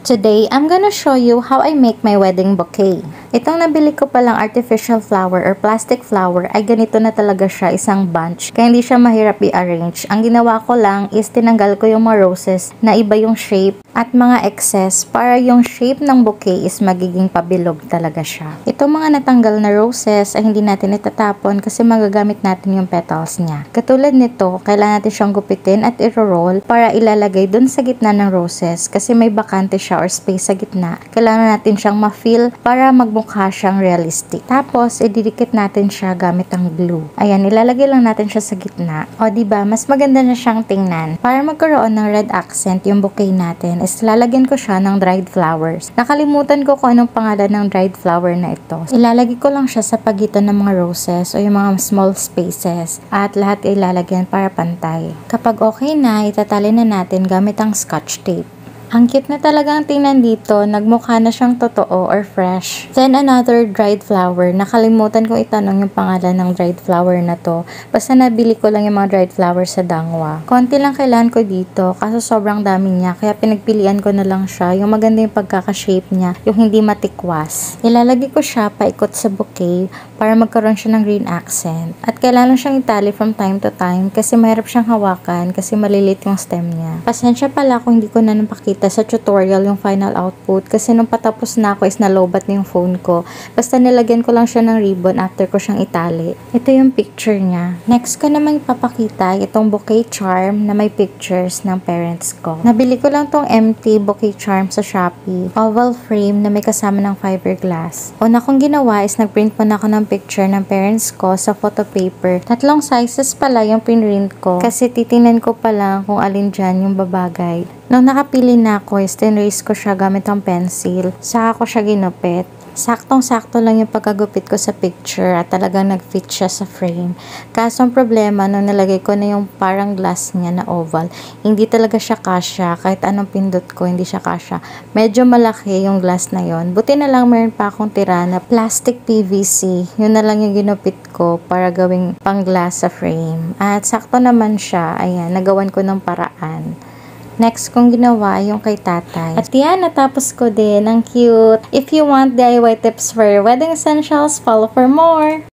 Today, I'm gonna show you how I make my wedding bouquet. Itong nabili ko palang artificial flower or plastic flower ay ganito na talaga siya, isang bunch. Kaya hindi siya mahirap i-arrange. Ang ginawa ko lang is tinanggal ko yung mga roses na iba yung shape at mga excess para yung shape ng bouquet is magiging pabilog talaga siya. Itong mga natanggal na roses ay hindi natin itatapon kasi magagamit natin yung petals niya. Katulad nito, kailangan natin siyang gupitin at i-roll para ilalagay dun sa gitna ng roses kasi may bakante siya or space sa gitna. Kailangan natin siyang ma-fill para magmukha siyang realistic. Tapos, ididikit natin siya gamit ang glue. Ayan, ilalagay lang natin siya sa gitna. O, diba, mas maganda na siyang tingnan. Para magkaroon ng red accent yung bouquet natin, is lalagyan ko siya ng dried flowers. Nakalimutan ko kung anong pangalan ng dried flower na ito. Ilalagay ko lang siya sa pagitan ng mga roses o yung mga small spaces. At lahat ilalagyan para pantay. Kapag okay na, itatali na natin gamit ang scotch tape. Ang cute na talagang tingnan dito, nagmukha na siyang totoo or fresh. Then another dried flower, nakalimutan ko itanong yung pangalan ng dried flower na to. Basta nabili ko lang yung mga dried flower sa Dangwa. Konti lang kailangan ko dito, kaso sobrang dami niya, kaya pinagpilian ko na lang siya. Yung maganda yung pagkaka-shape niya, yung hindi matikwas. Ilalagay ko siya paikot sa bouquet para magkaroon siya ng green accent. At kailangan siyang itali from time to time kasi mahirap siyang hawakan kasi malilit yung stem niya. Pasensya pala kung hindi ko na napakita sa tutorial yung final output kasi nung patapos na ako is nalobat na yung phone ko. Basta nilagyan ko lang siya ng ribbon after ko siyang itali. Ito yung picture niya. Next ko naman ipapakita itong bouquet charm na may pictures ng parents ko. Nabili ko lang tong empty bouquet charm sa Shopee. Oval frame na may kasama ng fiberglass. Una kong ginawa is nagprint po na ako ng picture ng parents ko sa photo paper. 3 sizes pala yung print ko kasi titingnan ko pa lang kung alin dyan yung babagay. Nung nakapili na ako, tinrace ko siya gamit ang pencil. Saka ko siya ginupit. Saktong-sakto lang yung pagkagupit ko sa picture at talagang nag-fit siya sa frame. Kaso ang problema, nung nalagay ko na yung parang glass niya na oval, hindi talaga siya kasya. Kahit anong pindot ko, hindi siya kasya. Medyo malaki yung glass na yon. Buti na lang meron pa akong tira na plastic PVC. Yun na lang yung ginupit ko para gawing pang glass sa frame. At sakto naman siya. Ayan, nagawan ko ng paraan. Next kong ginawa yung kay tatay. At yan, natapos ko din. Ang cute. If you want DIY tips for your wedding essentials, follow for more.